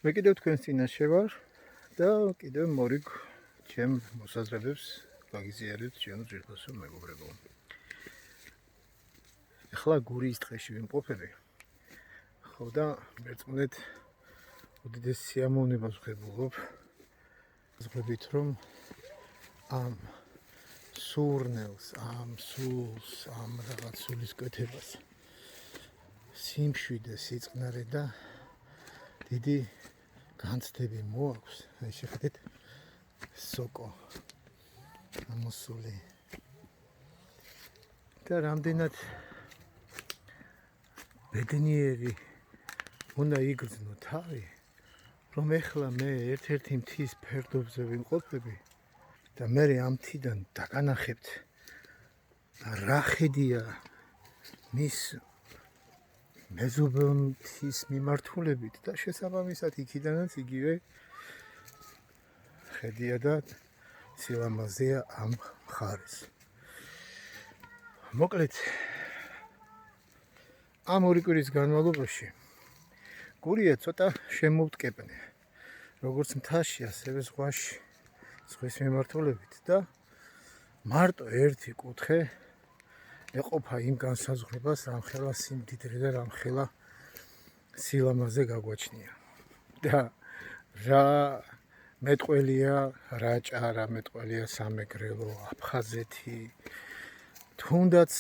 მე კიდევ თქვენს წინაშე ვარ და კიდევ მორიგ ჩემ მოსაზრებებს გაგიზიარებთ ჩემო ძვირფასო მეგობრებო. ახლა გურიის დღეში ვიმყოფები. ხო და მერწმუნეთ უდიდეს სიამოვნებას ვღებულობ. ზღვრებით რომ ამ სურნელს, ამ სულს, ამ რაღაც სულის კეთებას სიმშვიდე, სიწყნარე და დიდი განცდები მოაქვს. აი შეხედეთ სოკო ამოსული და რამდენად ბედნიერი უნდა იგრძნო თავი, რომ ეხლა მე ერთ-ერთი მთის ფერდობზე ვიმყოფები და მე ამ მთიდან დაგანახებთ რა ხედია მის მეზობელ მთის მიმართულებით და შესაბამისად იქიდანაც იგივე ხედია და სილამაზეა ამ მხარეს. მოკლედ ამ ორი კვირის განმავლობაში გურია ცოტა შემოვტკეპნე, როგორც მთაში, ასევე ზღვაში, ზღვის მიმართულებით და მარტო ერთი კუთხე ეყოფა იმ განსაზღვრებას, რამხელა სიმდიდრე და რამხელა სილამაზე გაგვაჩნია. და რა მეტყველია რაჭა, რა მეტყველია სამეგრელო, აფხაზეთი, თუნდაც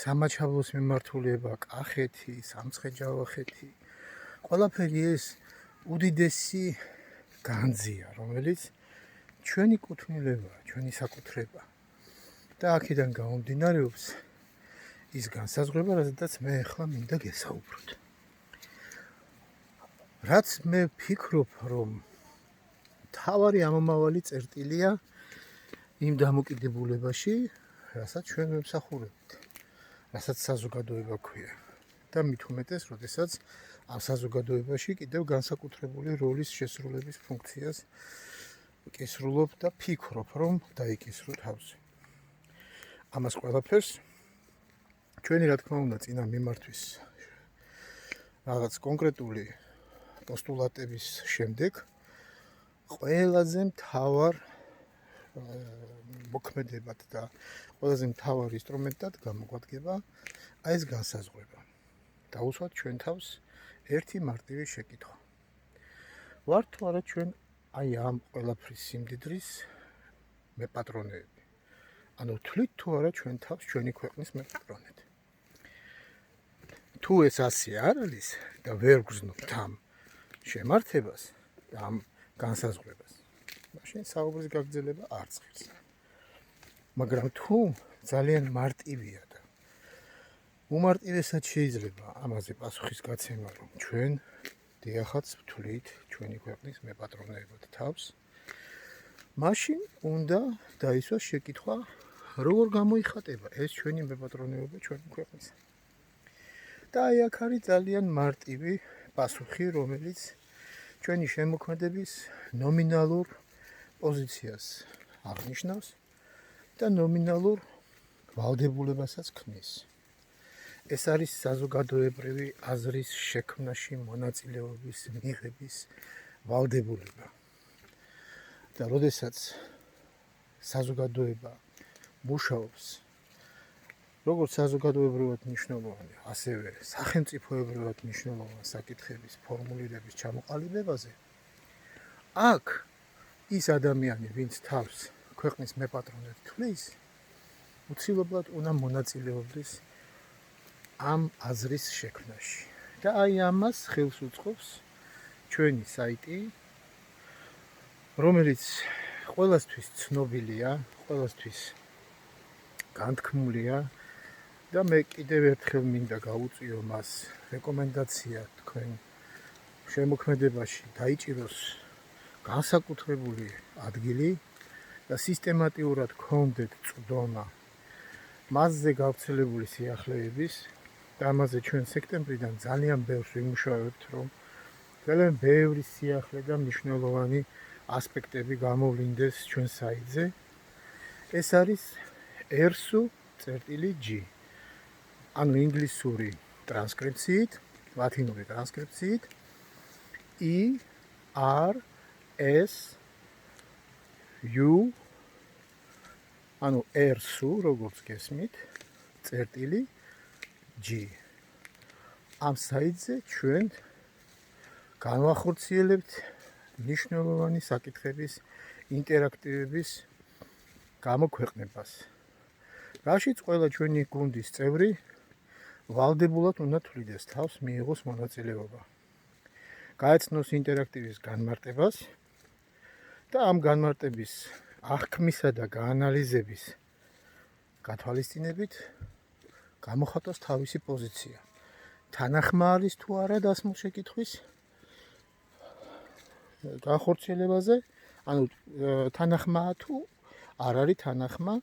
სამაჩაბლოს მიმართულება, კახეთი, სამცხე-ჯავახეთი, ყველაფერი ეს უდიდესი განძია, რომელიც ჩვენი კუთვნილებაა, ჩვენი საკუთრება. და აქედან გამომდინარეობს ის განსაზღვრება, რაზედაც მე ახლა მინდა გესაუბროთ. რაც მე ვფიქრობ, რომ მთავარი ამომავალი წერტილია იმ დამოკიდებულებაში, რასაც ჩვენ ვემსახურებთ, რასაც საზოგადოება ქვია. და მით უმეტეს, როდესაც ამ საზოგადოებაში კიდევ განსაკუთრებული როლის შესრულების ფუნქციას კისრულობ და ფიქრობ, რომ დაიკისრო თავზე. ამას ყველაფერს ჩვენი რა თქმა უნდა წინა მიმართვის რაღაც კონკრეტული პოსტულატების შემდეგ ყველაზე მთავარ მოქმედებად და ყველაზე მთავარ ინსტრუმენტად გამოგვადგება აი ეს განსაზღვრება. დავუსვათ ჩვენ თავს ერთი მარტივი შეკითხვა. ვართ თუ არა ჩვენ აი ამ ყველაფრის სიმდიდრის მეპატრონეები? ანუ თვლით თუ არა ჩვენ თავს ჩვენი ქვეყნის მეპატრონედ? თუ ეს ასე არ არის და ვერ გრძნობთ ამ შემართებას და ამ განსაზღვრებას, მაშინ საუბრის გაგრძელება არ ცხირს. მაგრამ თუ ძალიან მარტივია და უმარტივესად შეიძლება ამაზე პასუხის გაცემა, რომ ჩვენ დიახაც ვთვლით ჩვენი ქვეყნის მეპატრონეებად თავს, მაშინ უნდა დაისვას შეკითხვა, როგორ გამოიხატება ეს ჩვენი მეპატრონეობა ჩვენი ქვეყნისა. და აი აქ არის ძალიან მარტივი პასუხი, რომელიც ჩვენი შემოქმედების ნომინალურ პოზიციას აღნიშნავს და ნომინალურ ვალდებულებასაც ქმნის. ეს არის საზოგადოებრივი აზრის შექმნაში მონაწილეობის მიღების ვალდებულება. და როდესაც საზოგადოება მუშაობს როგორც საზოგადოებრივად მნიშვნელოვანი, ასევე სახელმწიფოებრივად მნიშვნელოვანი საკითხების ფორმულირების ჩამოყალიბებაზე, აქ ის ადამიანი, ვინც თავს ქვეყნის მეპატრონედ თვლის, უცილებლად უნდა მონაწილეობდეს ამ აზრის შექმნაში. და აი ამას ხელს უწყობს ჩვენი საიტი, რომელიც ყველასთვის ცნობილია, ყველასთვის განთქმულია და მე კიდევ ერთხელ მინდა გაუწიო მას რეკომენდაცია თქვენ შემოქმედებაში დაიჭიროს განსაკუთრებული ადგილი და სისტემატიურად გქონდეთ წვდომა მასზე გავრცელებული სიახლეების და ამაზე ჩვენ სექტემბრიდან ძალიან ბევრს ვიმუშავებთ, რომ ძალიან ბევრი სიახლე და მნიშვნელოვანი ასპექტები გამოვლინდეს ჩვენ საიტზე. ეს არის ersu.g, ანუ ინგლისური ტრანსკრიფციით, ლათინური ტრანსკრიფციით i R S U ანუ R სუ როგორც გესმით წერტილი G ამ საიტზე ჩვენ განვახორციელებთ მნიშვნელოვანი საკითხების ინტერაქტივების გამოქვეყნებას. რაშიც ყველა ჩვენი გუნდის წევრი ვალდებულად უნდა თვლიდეს თავს, მიიღოს მონაწილეობა. გაეცნოს ინტერაქტივის განმარტებას და ამ განმარტების აღქმისა და გაანალიზების გათვალისწინებით გამოხატოს თავისი პოზიცია. თანახმა არის თუ არა დასმულ შეკითხვის განხორციელებაზე, ანუ თანახმაა თუ არ არის თანახმა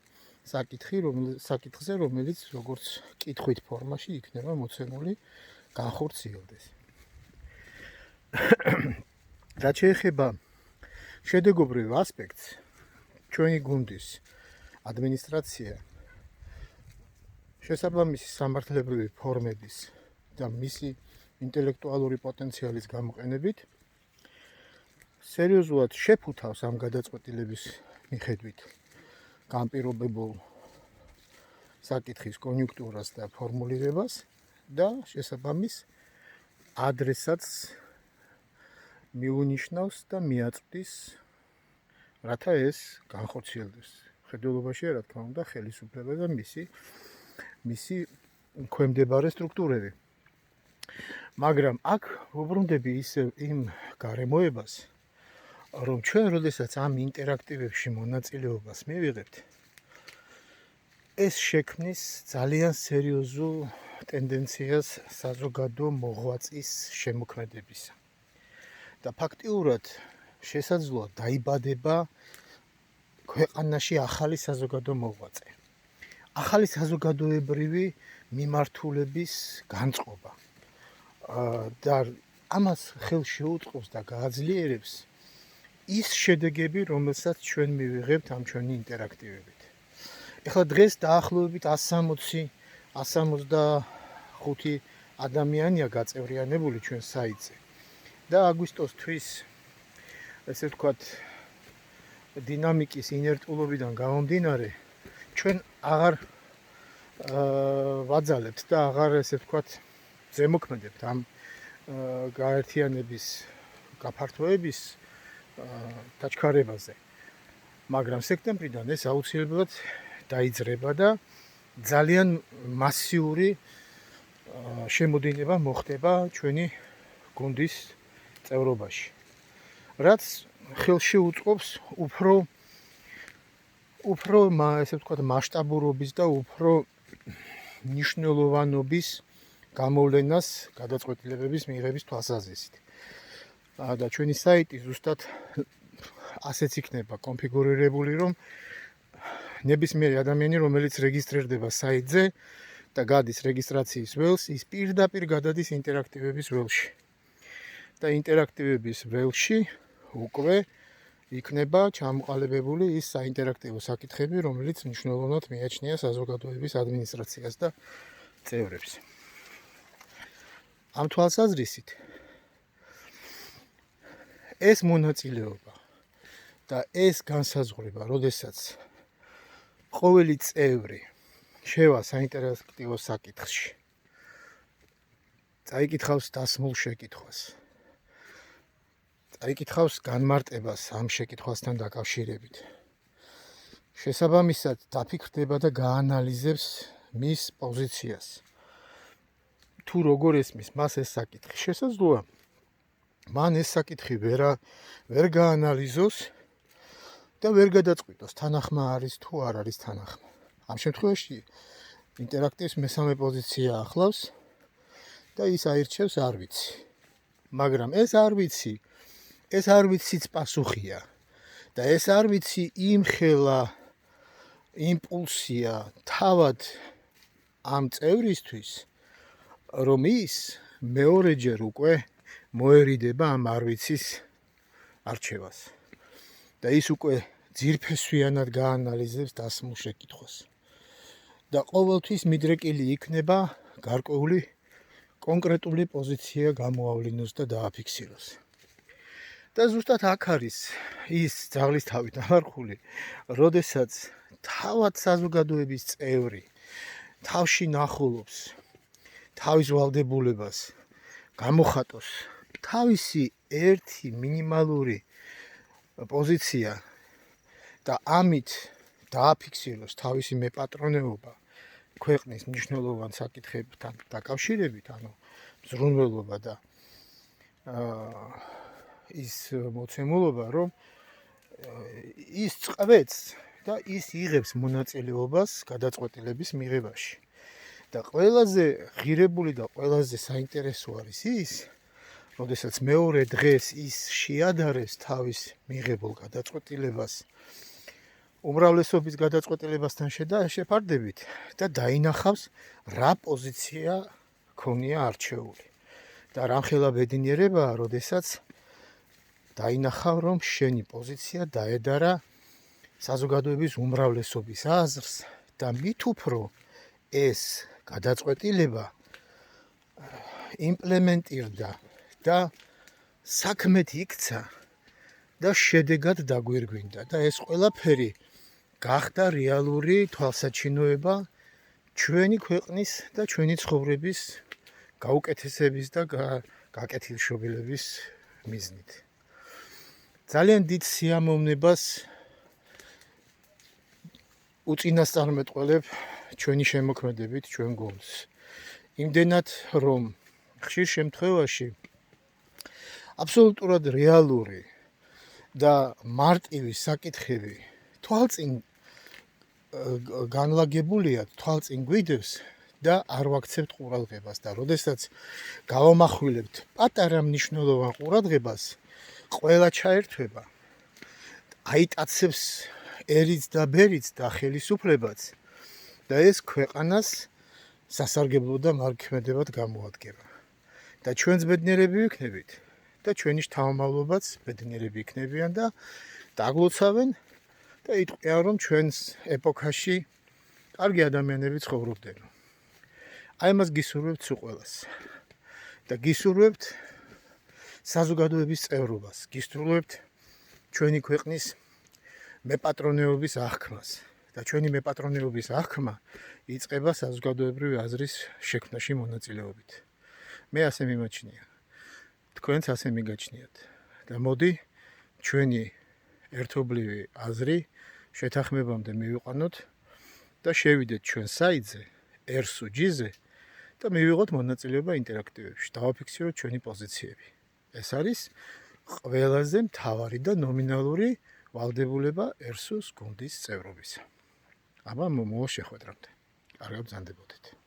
საკითხზე, რომელიც როგორც კითხვით ფორმაში იქნება მოცემული განხორციელდეს. რაც შეეხება შედეგობრივ ასპექტს, ჩვენი გუნდის ადმინისტრაცია შესაბამისი სამართლებრივი ფორმების და მისი ინტელექტუალური პოტენციალის გამოყენებით სერიოზულად შეფუთავს ამ გადაწყვეტილების მიხედვით განპირობებულ საკითხის კონიუნქტურას და ფორმულირებას და შესაბამის ადრესატს მიუნიშნავს და მიაწვდის, რათა ეს განხორციელდეს. ხედველობაშია, რა თქმა უნდა, ხელისუფლება და მისი ქვემდებარე სტრუქტურები. მაგრამ აქ ვუბრუნდები ისევ იმ გარემოებას, რომ ჩვენ როდესაც ამ ინტერაქტივებში მონაწილეობას მივიღებთ, ეს შექმნის ძალიან სერიოზულ ტენდენციას საზოგადო მოღვაწის შემოქმედებისა. და ფაქტიურად შესაძლოა დაიბადება ქვეყანაში ახალი საზოგადო მოღვაწე. ახალი საზოგადოებრივი მიმართულების განწყობა. და ამას ხელს შეუწყობს და გააძლიერებს ის შედეგები, რომელსაც ჩვენ მივიღებთ ამ ჩვენი ინტერაქტივებით. ეხლა დღეს დაახლოებით 165 ადამიანია გაწევრიანებული ჩვენ საიტზე. და აგვისტოს თვის ესე ვთქვათ დინამიკის ინერტულობიდან გამომდინარე ჩვენ აღარ ვაძალებთ და აღარ ესე ვთქვათ ზემოქმედებთ ამ გაერთიანების გაფართოების დაჩქარებაზე. მაგრამ სექტემბრიდან ეს აუცილებლად დაიძრება და ძალიან მასიური შემოდინება მოხდება ჩვენი გუნდის წევრობაში. რაც ხელს შეუწყობს უფრო ესე ვთქვათ მასშტაბურობის და უფრო მნიშვნელოვანობის გამოვლენას გადაწყვეტილებების მიღების თვალსაზრისით. და ჩვენი საიტი ზუსტად ასეც იქნება კონფიგურირებული, რომ ნებისმიერი ადამიანი, რომელიც რეგისტრირდება საიტზე და გადის რეგისტრაციის ველს, ის პირდაპირ გადადის ინტერაქტივების ველში. და ინტერაქტივების ველში უკვე იქნება ჩამოყალიბებული ის საინტერაქტივო საკითხები, რომელიც მნიშვნელოვნად მიაჩნია საზოგადოების ადმინისტრაციას და წევრებს. ამ თვალსაზრისით ეს მონაწილეობა და ეს განსაზღვრება, როდესაც ყოველი წევრი შევა საინტერაქტივო საკითხში, წაიკითხავს დასმულ შეკითხვას, წაიკითხავს განმარტებას ამ შეკითხვასთან დაკავშირებით. შესაბამისად დაფიქრდება და გაანალიზებს მის პოზიციას. თუ როგორ ესმის მას ეს საკითხი, შესაძლოა მან ეს საკითხი ვერ გაანალიზოს და ვერ გადაწყვიტოს, თანახმა არის თუ არ არის თანახმა. ამ შემთხვევაში ინტერაქტივის მესამე პოზიცია ახლავს და ის აირჩევს არ ვიცი. მაგრამ ეს არ ვიციც პასუხია და ეს არ ვიცი იმხელა იმპულსია თავად ამ წევრისთვის, რომ ის მეორეჯერ უკვე მოერიდება ამ არ ვიცის არჩევას. და ის უკვე ძირფესვიანად გაანალიზებს დასმულ შეკითხვას. და ყოველთვის მიდრეკილი იქნება გარკვეული კონკრეტული პოზიცია გამოავლინოს და დააფიქსიროს. და ზუსტად აქ არის ის ძაღლის თავი დამარხული, როდესაც თავად საზოგადოების წევრი თავში ნახულობს თავის ვალდებულებას გამოხატოს თავისი ერთი მინიმალური პოზიცია და ამით დააფიქსიროს თავისი მეპატრონეობა ქვეყნის მნიშვნელოვან საკითხებთან დაკავშირებით, ანუ ზრუნველობა და ის მოცემულობა, რომ ის წყვეტს და ის იღებს მონაწილეობას გადაწყვეტილების მიღებაში. და ყველაზე ღირებული და ყველაზე საინტერესო არის ის, როდესაც მეორე დღეს ის შეადარებს თავის მიღებულ გადაწყვეტილებას უმრავლესობის გადაწყვეტილებასთან შეფარდებით და დაინახავს რა პოზიცია ქონია არჩეული. და რამხელა ბედნიერებაა, როდესაც დაინახავ, რომ შენი პოზიცია დაედარა საზოგადოების უმრავლესობის აზრს და მით უფრო ეს გადაწყვეტილება იმპლემენტირდა და საქმეთ იქცა და შედეგად დაგვირგვინდა და ეს ყველაფერი გახდა რეალური თვალსაჩინოება ჩვენი ქვეყნის და ჩვენი ცხოვრების გაუკეთესების და გაკეთილშობილების მიზნით. ძალიან დიდ სიამოვნებას უწინასწარმეტყველებ ჩვენი შემოქმედებით ჩვენ გულს. იმდენად, რომ ხშირ შემთხვევაში აბსოლუტურად რეალური და მარტივი საკითხები თვალწინ განლაგებულია, თვალწინ გვიდევს და არ ვაქცევთ ყურადღებას და როდესაც გავამახვილებთ პატარა მნიშვნელოვან ყურადღებას, ყველა ჩაერთვება, აიტაცებს ერიც და ბერიც და ხელისუფლებაც და ეს ქვეყანას სასარგებლო და მარქმედებად გამოადგება. და ჩვენც ბედნიერები ვიქნებით და ჩვენი შთამომავლობაც ბედნიერები იქნებიან და დაგლოცავენ და იტყვიან, რომ ჩვენს ეპოქაში კარგი ადამიანები ცხოვრობდნენ. აი მას გისურვებთ სულ ყველას. და გისურვებთ საზოგადოების წევრობას, გისურვებთ ჩვენი ქვეყნის მეპატრონეობის აღქმას. და ჩვენი მეპატრონეობის აღქმა იწყება საზოგადოებრივი აზრის შექმნაში მონაწილეობით. მე ასე მიმაჩნია. თქვენც ასე მიგაჩნიათ. და მოდი ჩვენი ერთობლივი აზრი შეთანხმებამდე მივიყვანოთ და შევიდეთ ჩვენ საიტზე, ERSU-G-ზე და მივიღოთ მონაწილეობა ინტერაქტივებში. დავაფიქსიროთ ჩვენი პოზიციები. ეს არის ყველაზე მთავარი და ნომინალური ვალდებულება ERSU-ს გუნდის წევრობისა. აბა მოუვა შეხვედრამდე. კარგად ბრძანდებოდეთ.